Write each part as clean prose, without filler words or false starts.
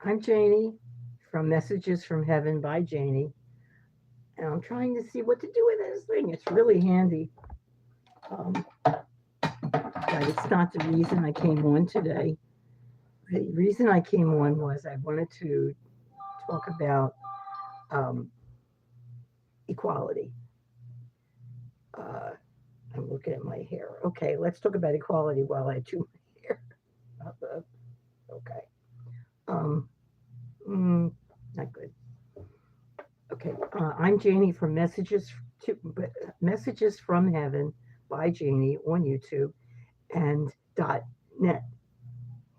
I'm Jaynee from Messages from Heaven by Jaynee, and I'm trying to see what to do with this thing. It's really handy, but it's not the reason I came on today. The reason I came on was I wanted to talk about um, equality. Uh, I'm looking at my hair. Okay, let's talk about equality while I do my hair. Okay. Um, mm, Not good. Okay, I'm Jaynee from Messages from Heaven by Jaynee on YouTube and .net.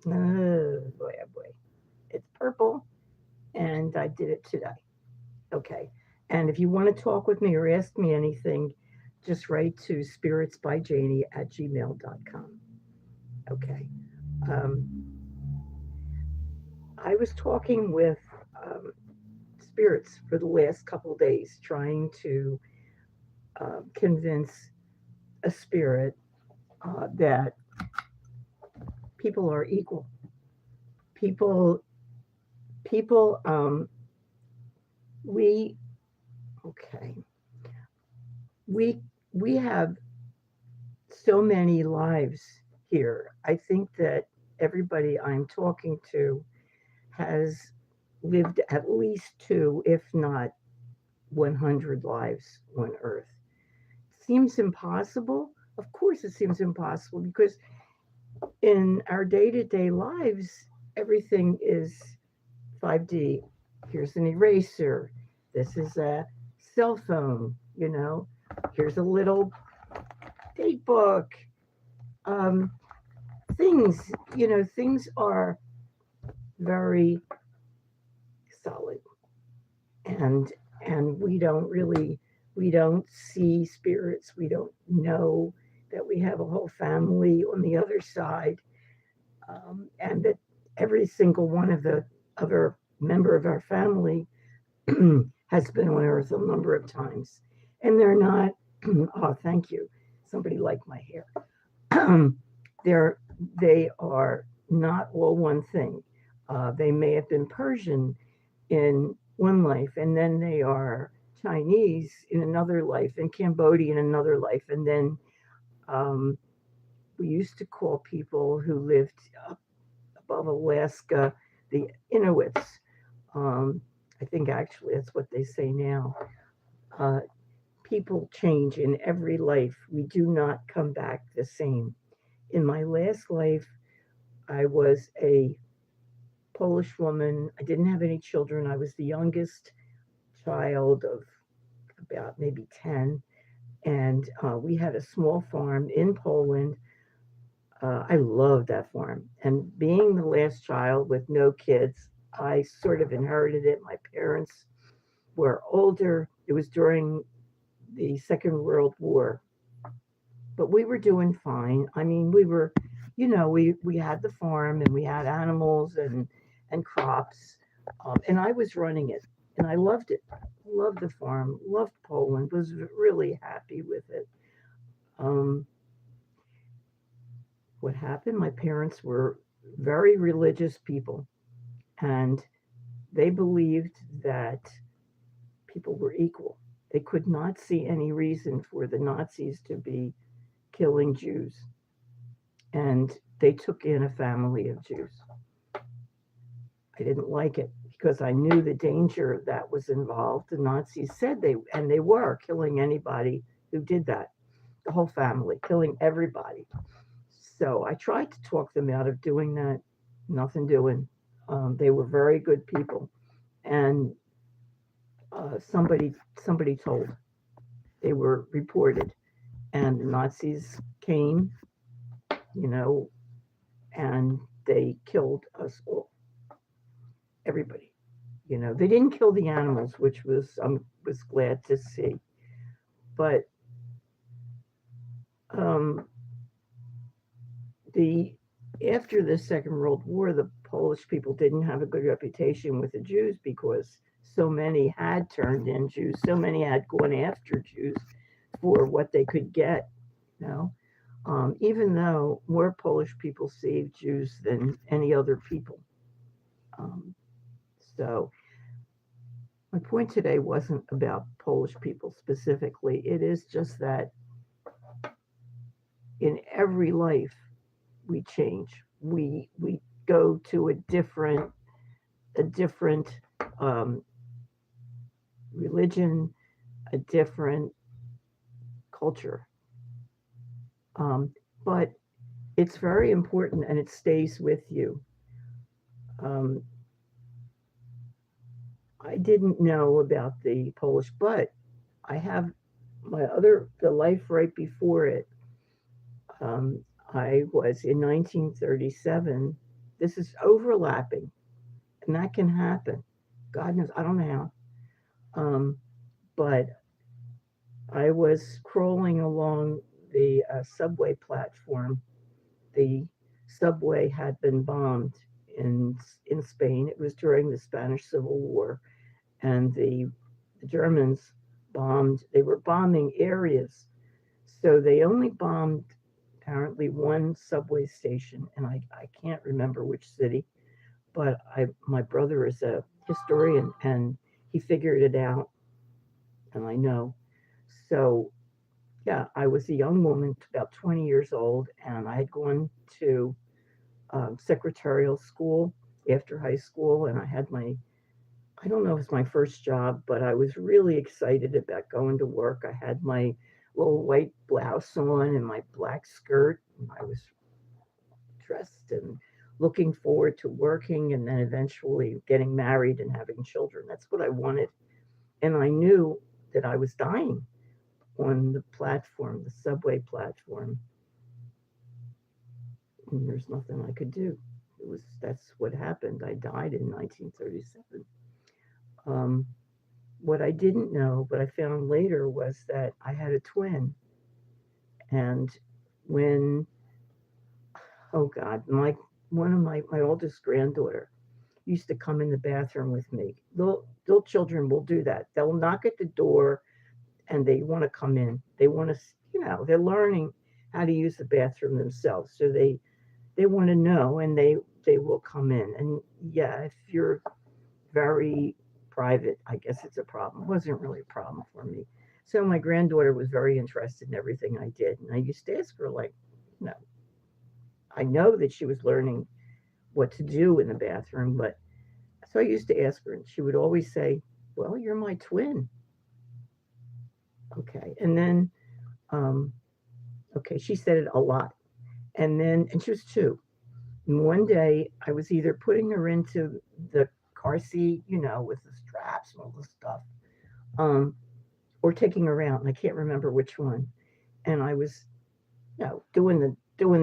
Oh boy, oh boy, it's purple, and I did it today. Okay, and if you want to talk with me or ask me anything, just write to spiritsbyjaynee@gmail.com. Okay, um, I was talking with um, spirits for the last couple days, trying to convince a spirit that people are equal. People, people, we, okay, we, we have so many lives here. I think that everybody I'm talking to has lived at least two, if not 100 lives on Earth. Seems impossible. Of course, it seems impossible because in our day to day lives, everything is 5D. Here's an eraser. This is a cell phone, Here's a little date book. Um, things are very solid. And we don't see spirits. We don't know that we have a whole family on the other side, and that every single one of the other member of our family has been on Earth a number of times, and they're not. Oh, thank you. Somebody liked my hair. they're they are not all one thing. They may have been Persian in one life, and then they are Chinese in another life, and Cambodian in another life, and then um, we used to call people who lived up above Alaska the Inuits. Um, I think actually that's what they say now. Uh, People change in every life. We do not come back the same. In my last life, I was a Polish woman. I didn't have any children. I was the youngest child of about maybe 10. And we had a small farm in Poland. I loved that farm. And being the last child with no kids, I sort of inherited it. My parents were older. It was during the Second World War, but we were doing fine. I mean, we had the farm and we had animals and crops, and I was running it, and I loved it. Loved the farm, loved Poland, was really happy with it. Um, what happened? My parents were very religious people, and they believed that people were equal. They could not see any reason for the Nazis to be killing Jews, and they took in a family of Jews. I didn't like it because I knew the danger that was involved. The Nazis said they were killing anybody who did that, the whole family, killing everybody. So I tried to talk them out of doing that. Nothing doing. They were very good people, and somebody told. They were reported, and the Nazis came, you know, and they killed us all, everybody. They didn't kill the animals, which was glad to see, but um, the after the Second World War, the Polish people didn't have a good reputation with the Jews because so many had turned in Jews, so many had gone after Jews for what they could get. You know, even though more Polish people saved Jews than any other people. Um, So my point today wasn't about Polish people specifically. It is just that in every life we change. We go to a different um, religion, a different culture. Um, but it's very important and it stays with you. Um, I didn't know about the Polish, but I have the life right before it. I was in 1937. This is overlapping, and that can happen. God knows, I don't know how. But I was crawling along the subway platform. The subway had been bombed in Spain. It was during the Spanish Civil War, and the Germans bombed. They were bombing areas, so they only bombed apparently one subway station, and I can't remember which city. But my brother is a historian, and he figured it out, and I know. So yeah, I was a young woman, about 20 years old, and I had gone to secretarial school after high school, and I had I don't know if it's my first job, but I was really excited about going to work. I had my little white blouse on and my black skirt, and I was dressed and looking forward to working and then eventually getting married and having children. That's what I wanted. And I knew that I was dying on the platform, the subway platform, and there's nothing I could do. That's what happened. I died in 1937. Um, what I didn't know, but I found later, was that I had a twin. And when, oh God, one of my oldest granddaughter used to come in the bathroom with me. Little children will do that. They'll knock at the door and they want to come in. They want to, they're learning how to use the bathroom themselves. So they want to know, and they will come in. And yeah, if you're very private, I guess it's a problem. It wasn't really a problem for me. So my granddaughter was very interested in everything I did, and I used to ask her, like, you know, I know that she was learning what to do in the bathroom, but so I used to ask her, and she would always say, "Well, you're my twin." Okay, and then okay, she said it a lot, and she was two. And one day I was either putting her into the car seat, with the straps and all the stuff, um, or taking her out, and I can't remember which one. And I was, doing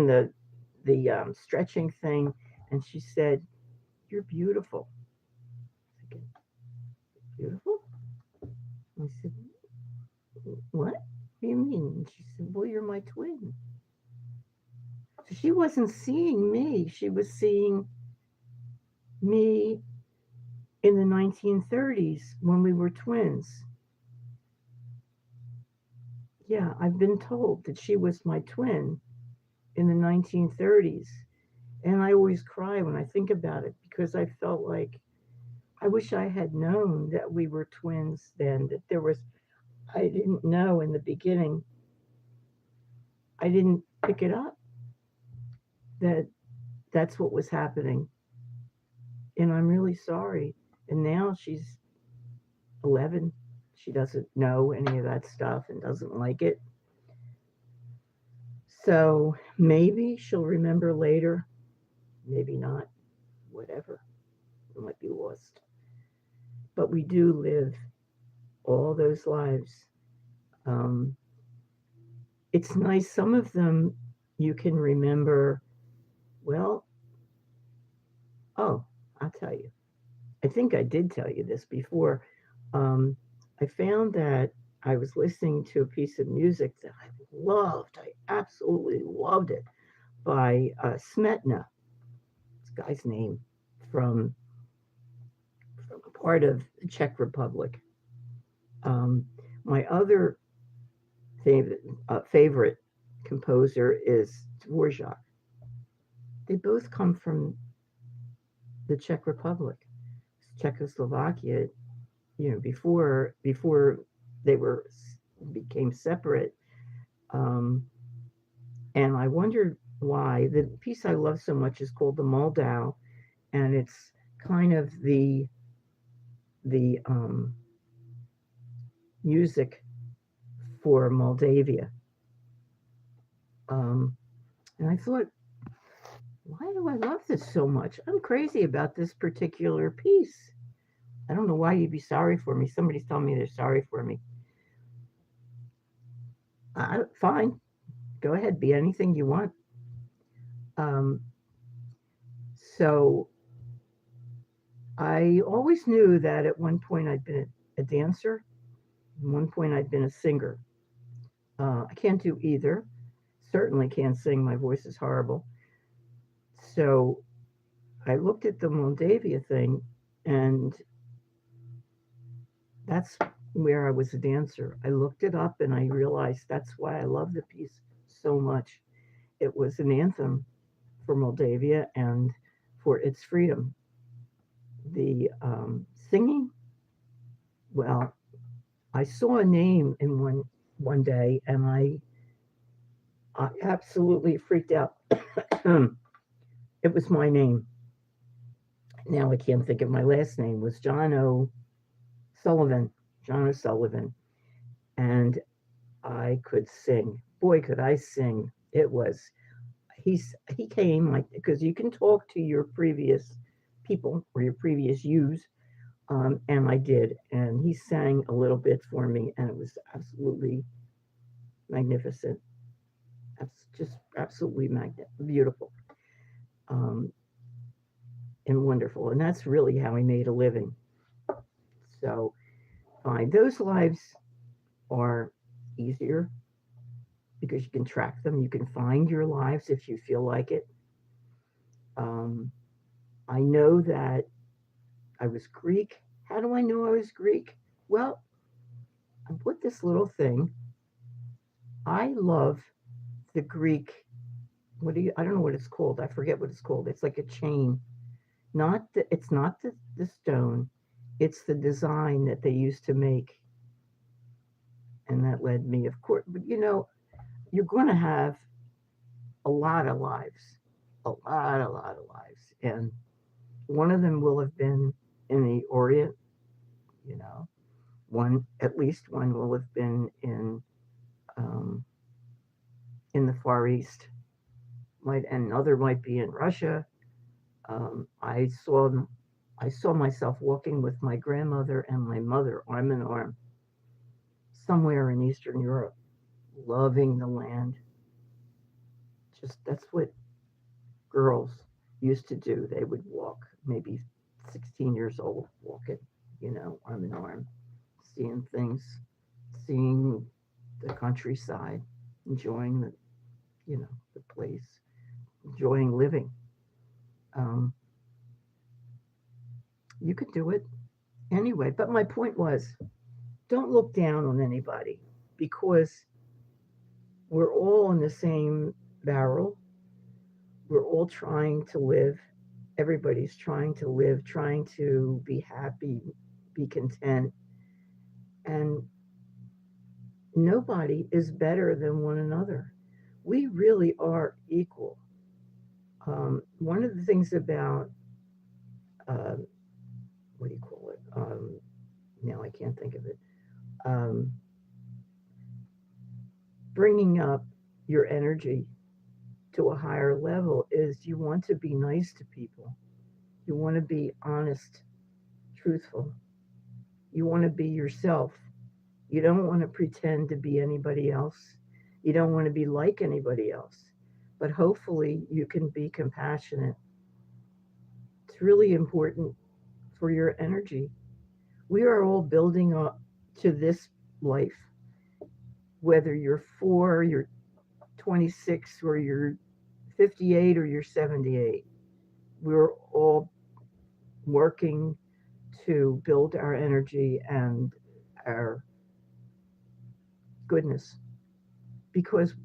the stretching thing, and she said, "You're beautiful." I said, "Beautiful?" I said, "What? What do you mean?" And she said, "Well, you're my twin." So she wasn't seeing me; she was seeing me in the 1930s when we were twins. Yeah, I've been told that she was my twin in the 1930s. And I always cry when I think about it because I felt like I wish I had known that we were twins then, I didn't know in the beginning. I didn't pick it up that that's what was happening. And I'm really sorry. And now she's 11. She doesn't know any of that stuff and doesn't like it. So maybe she'll remember later, maybe not, whatever. We might be lost. But we do live all those lives. Um, it's nice. Some of them you can remember, well, oh, I'll tell you. I think I did tell you this before. Um, I found that I was listening to a piece of music that I loved. I absolutely loved it, by Smetana. This guy's name, from a part of the Czech Republic. My other favorite composer is Dvorak. They both come from the Czech Republic. Czechoslovakia, before they were became separate. Um, and I wondered why. The piece I love so much is called the Moldau, and it's kind of the music for Moldavia. Um, and I thought, why do I love this so much? I'm crazy about this particular piece. I don't know why you'd be sorry for me. Somebody's telling me they're sorry for me. Fine, go ahead, be anything you want. Um, so I always knew that at one point I'd been a dancer. At one point I'd been a singer. I can't do either. Certainly can't sing. My voice is horrible. So I looked at the Moldavia thing, and that's where I was a dancer. I looked it up and I realized that's why I love the piece so much. It was an anthem for Moldavia and for its freedom. The singing, well, I saw a name in one day and I absolutely freaked out. It was my name. Now I can't think of my last name. It was John Sullivan. John O'Sullivan. And I could sing. Boy, could I sing. It was he came like because you can talk to your previous people or your previous yous, and I did, and he sang a little bit for me, and it was absolutely magnificent. That's just absolutely beautiful, um, and wonderful, and that's really how he made a living. So, fine, those lives are easier because you can track them. You can find your lives if you feel like it. Um, I know that I was Greek. How do I know I was Greek? Well, I put this little thing. I love the Greek. I don't know what it's called. I forget what it's called. It's like a chain. It's not the stone. It's the design that they used to make. And that led me, of course, but you're going to have a lot of lives, a lot of lives. And one of them will have been in the Orient, you know, at least one will have been um, in the Far East, and another might be in Russia. Um, I saw I saw myself walking with my grandmother and my mother arm in arm somewhere in Eastern Europe, loving the land. Just that's what girls used to do. They would walk, maybe 16 years old, walking, arm in arm, seeing things, seeing the countryside, enjoying the place, enjoying living. Um, you could do it anyway. But my point was, don't look down on anybody because we're all in the same barrel. We're all trying to live. Everybody's trying to live, trying to be happy, be content. And nobody is better than one another. We really are equal. One of the things about, uh, what do you call it? Now I can't think of it. Um, Bringing up your energy to a higher level is you want to be nice to people. You want to be honest, truthful. You want to be yourself. You don't want to pretend to be anybody else. You don't want to be like anybody else. But hopefully, you can be compassionate. It's really important for your energy. We are all building up to this life, whether you're 4, you're 26, or you're 58, or you're 78. We're all working to build our energy and our goodness. Because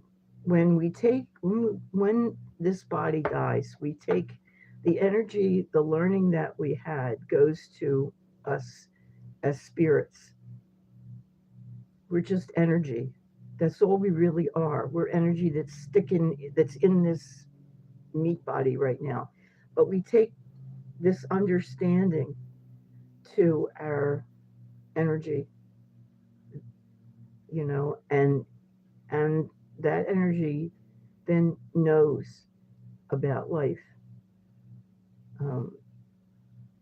when this body dies, we take The energy, the learning that we had goes to us as spirits. We're just energy. That's all we really are. We're energy that's in this meat body right now. But we take this understanding to our energy, and that energy then knows about life. Um,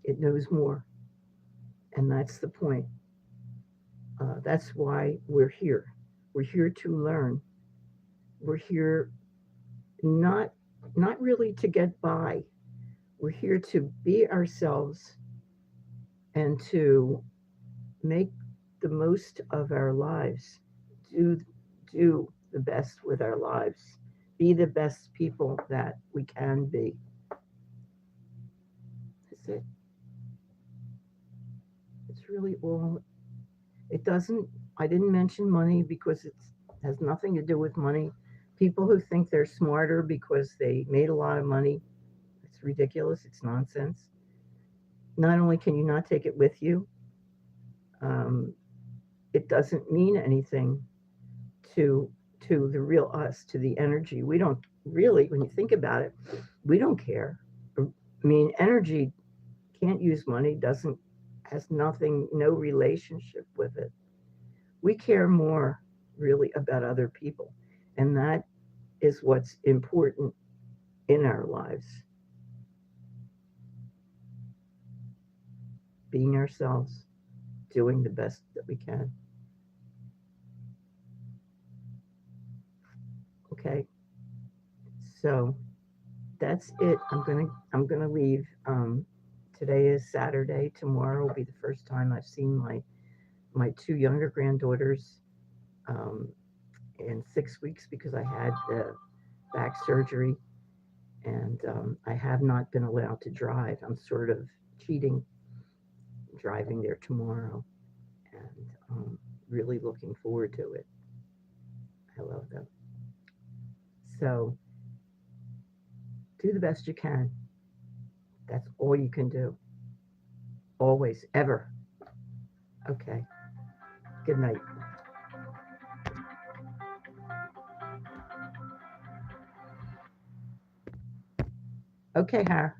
it knows more, and that's the point. That's why we're here. We're here to learn. We're here not not really to get by. We're here to be ourselves and to make the most of our lives. Do do the best with our lives. Be the best people that we can be. That's it. It's really all. It doesn't. I didn't mention money because it has nothing to do with money. People who think they're smarter because they made a lot of money, it's ridiculous. It's nonsense. Not only can you not take it with you, um, it doesn't mean anything to the real us, to the energy. We don't really, when you think about it, we don't care. I mean, energy can't use money, doesn't has nothing, no relationship with it. We care more really about other people, and that is what's important in our lives. Being ourselves, doing the best that we can. Okay, so that's it. I'm gonna leave. Today is Saturday. Tomorrow will be the first time I've seen my two younger granddaughters um, in 6 weeks because I had the back surgery, and I have not been allowed to drive. I'm sort of cheating driving there tomorrow, and really looking forward to it. I love them. So do the best you can. That's all you can do. Always, ever. Okay. Good night. Okay, Har.